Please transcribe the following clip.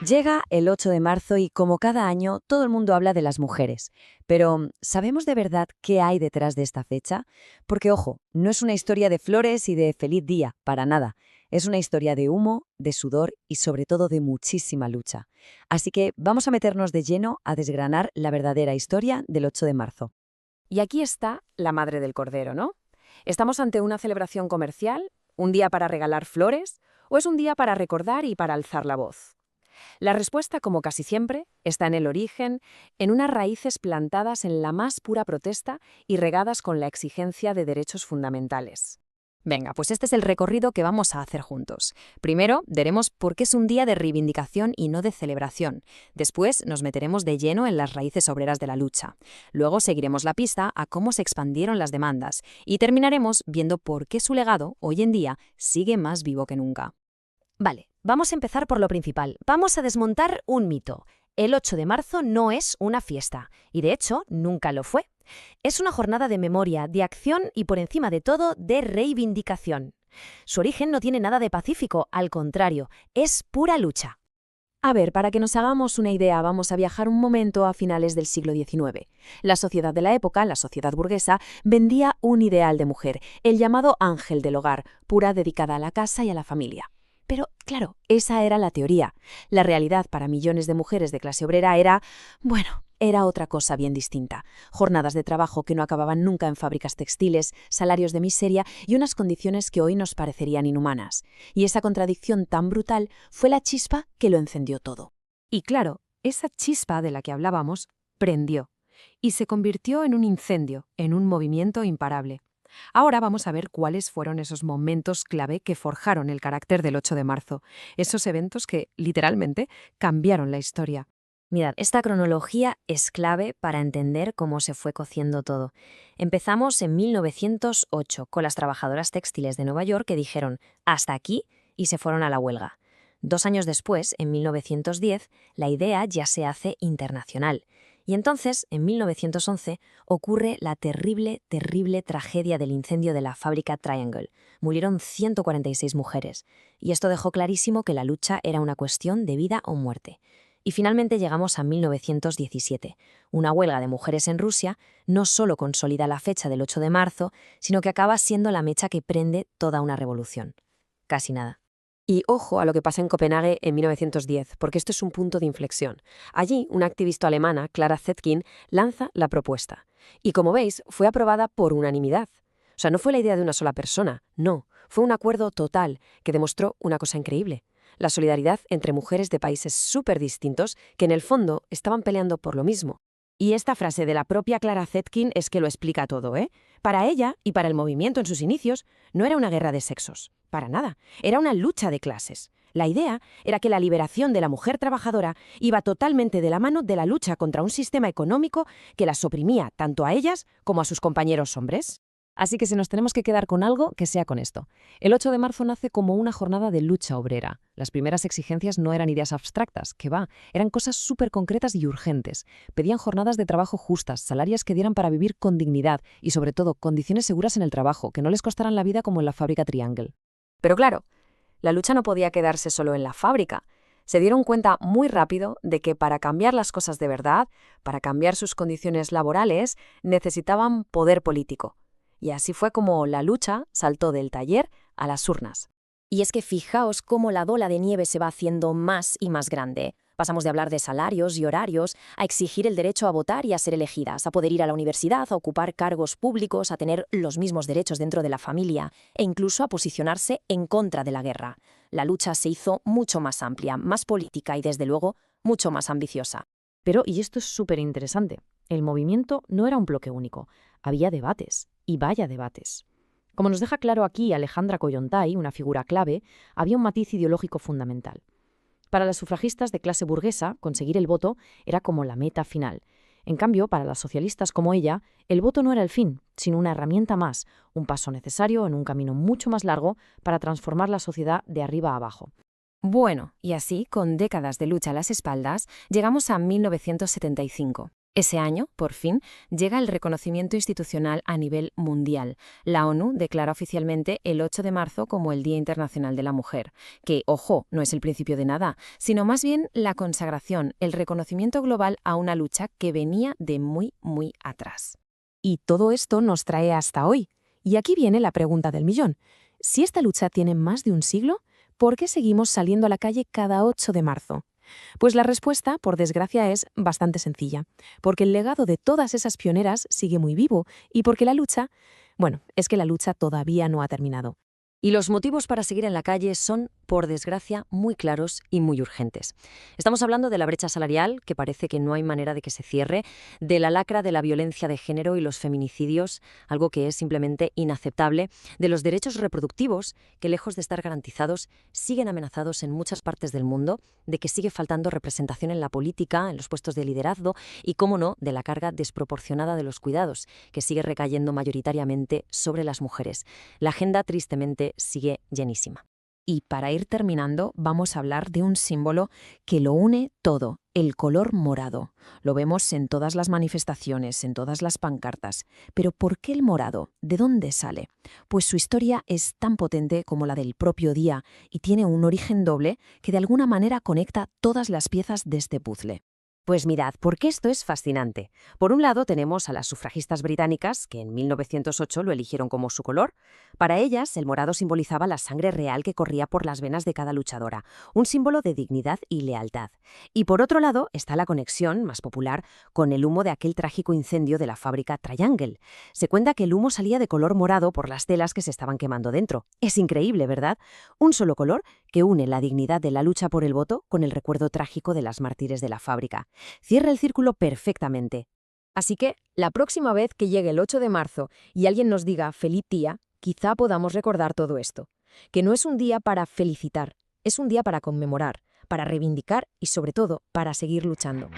Llega el 8 de marzo y, como cada año, todo el mundo habla de las mujeres. Pero, ¿sabemos de verdad qué hay detrás de esta fecha? Porque, ojo, no es una historia de flores y de feliz día, para nada. Es una historia de humo, de sudor y, sobre todo, de muchísima lucha. Así que vamos a meternos de lleno a desgranar la verdadera historia del 8 de marzo. Y aquí está la madre del cordero, ¿no? ¿Estamos ante una celebración comercial? ¿Un día para regalar flores? ¿O es un día para recordar y para alzar la voz? La respuesta, como casi siempre, está en el origen, en unas raíces plantadas en la más pura protesta y regadas con la exigencia de derechos fundamentales. Venga, pues este es el recorrido que vamos a hacer juntos. Primero, veremos por qué es un día de reivindicación y no de celebración. Después, nos meteremos de lleno en las raíces obreras de la lucha. Luego, seguiremos la pista a cómo se expandieron las demandas. Y terminaremos viendo por qué su legado, hoy en día, sigue más vivo que nunca. Vale, vamos a empezar por lo principal. Vamos a desmontar un mito. El 8 de marzo no es una fiesta, y de hecho, nunca lo fue. Es una jornada de memoria, de acción y, por encima de todo, de reivindicación. Su origen no tiene nada de pacífico, al contrario, es pura lucha. A ver, para que nos hagamos una idea, vamos a viajar un momento a finales del siglo XIX. La sociedad de la época, la sociedad burguesa, vendía un ideal de mujer, el llamado ángel del hogar, pura dedicada a la casa y a la familia. Pero, claro, esa era la teoría. La realidad para millones de mujeres de clase obrera era otra cosa bien distinta. Jornadas de trabajo que no acababan nunca en fábricas textiles, salarios de miseria y unas condiciones que hoy nos parecerían inhumanas. Y esa contradicción tan brutal fue la chispa que lo encendió todo. Y claro, esa chispa de la que hablábamos prendió y se convirtió en un incendio, en un movimiento imparable. Ahora vamos a ver cuáles fueron esos momentos clave que forjaron el carácter del 8 de marzo, esos eventos que, literalmente, cambiaron la historia. Mirad, esta cronología es clave para entender cómo se fue cociendo todo. Empezamos en 1908 con las trabajadoras textiles de Nueva York que dijeron «hasta aquí» y se fueron a la huelga. 2 años después, en 1910, la idea ya se hace internacional. Y entonces, en 1911, ocurre la terrible tragedia del incendio de la fábrica Triangle. Murieron 146 mujeres. Y esto dejó clarísimo que la lucha era una cuestión de vida o muerte. Y finalmente llegamos a 1917. Una huelga de mujeres en Rusia no solo consolida la fecha del 8 de marzo, sino que acaba siendo la mecha que prende toda una revolución. Casi nada. Y ojo a lo que pasa en Copenhague en 1910, porque esto es un punto de inflexión. Allí, una activista alemana, Clara Zetkin, lanza la propuesta. Y como veis, fue aprobada por unanimidad. O sea, no fue la idea de una sola persona, no. Fue un acuerdo total que demostró una cosa increíble. La solidaridad entre mujeres de países súper distintos que en el fondo estaban peleando por lo mismo. Y esta frase de la propia Clara Zetkin es que lo explica todo, ¿eh? Para ella y para el movimiento en sus inicios no era una guerra de sexos, para nada, era una lucha de clases. La idea era que la liberación de la mujer trabajadora iba totalmente de la mano de la lucha contra un sistema económico que las oprimía tanto a ellas como a sus compañeros hombres. Así que si nos tenemos que quedar con algo, que sea con esto. El 8 de marzo nace como una jornada de lucha obrera. Las primeras exigencias no eran ideas abstractas, que va, eran cosas súper concretas y urgentes. Pedían jornadas de trabajo justas, salarios que dieran para vivir con dignidad y, sobre todo, condiciones seguras en el trabajo, que no les costaran la vida como en la fábrica Triangle. Pero claro, la lucha no podía quedarse solo en la fábrica. Se dieron cuenta muy rápido de que para cambiar las cosas de verdad, para cambiar sus condiciones laborales, necesitaban poder político. Y así fue como la lucha saltó del taller a las urnas. Y es que fijaos cómo la bola de nieve se va haciendo más y más grande. Pasamos de hablar de salarios y horarios a exigir el derecho a votar y a ser elegidas, a poder ir a la universidad, a ocupar cargos públicos, a tener los mismos derechos dentro de la familia e incluso a posicionarse en contra de la guerra. La lucha se hizo mucho más amplia, más política y, desde luego, mucho más ambiciosa. Pero, y esto es súper interesante, el movimiento no era un bloque único. Había debates, y vaya debates. Como nos deja claro aquí Alejandra Kollontai, una figura clave, había un matiz ideológico fundamental. Para las sufragistas de clase burguesa, conseguir el voto era como la meta final. En cambio, para las socialistas como ella, el voto no era el fin, sino una herramienta más, un paso necesario en un camino mucho más largo para transformar la sociedad de arriba a abajo. Bueno, y así, con décadas de lucha a las espaldas, llegamos a 1975. Ese año, por fin, llega el reconocimiento institucional a nivel mundial. La ONU declara oficialmente el 8 de marzo como el Día Internacional de la Mujer, que, ojo, no es el principio de nada, sino más bien la consagración, el reconocimiento global a una lucha que venía de muy, muy atrás. Y todo esto nos trae hasta hoy. Y aquí viene la pregunta del millón. Si esta lucha tiene más de un siglo, ¿por qué seguimos saliendo a la calle cada 8 de marzo? Pues la respuesta, por desgracia, es bastante sencilla, porque el legado de todas esas pioneras sigue muy vivo y porque la lucha, bueno, es que la lucha todavía no ha terminado. Y los motivos para seguir en la calle son, por desgracia, muy claros y muy urgentes. Estamos hablando de la brecha salarial, que parece que no hay manera de que se cierre, de la lacra de la violencia de género y los feminicidios, algo que es simplemente inaceptable, de los derechos reproductivos, que lejos de estar garantizados, siguen amenazados en muchas partes del mundo, de que sigue faltando representación en la política, en los puestos de liderazgo y, cómo no, de la carga desproporcionada de los cuidados, que sigue recayendo mayoritariamente sobre las mujeres. La agenda, tristemente, sigue llenísima. Y para ir terminando, vamos a hablar de un símbolo que lo une todo, el color morado. Lo vemos en todas las manifestaciones, en todas las pancartas. Pero ¿por qué el morado? ¿De dónde sale? Pues su historia es tan potente como la del propio día y tiene un origen doble que de alguna manera conecta todas las piezas de este puzzle. Pues mirad, porque esto es fascinante. Por un lado tenemos a las sufragistas británicas, que en 1908 lo eligieron como su color. Para ellas, el morado simbolizaba la sangre real que corría por las venas de cada luchadora, un símbolo de dignidad y lealtad. Y por otro lado está la conexión, más popular, con el humo de aquel trágico incendio de la fábrica Triangle. Se cuenta que el humo salía de color morado por las telas que se estaban quemando dentro. Es increíble, ¿verdad? Un solo color que une la dignidad de la lucha por el voto con el recuerdo trágico de las mártires de la fábrica. Cierra el círculo perfectamente. Así que, la próxima vez que llegue el 8 de marzo y alguien nos diga «Feliz día», quizá podamos recordar todo esto. Que no es un día para felicitar, es un día para conmemorar, para reivindicar y, sobre todo, para seguir luchando.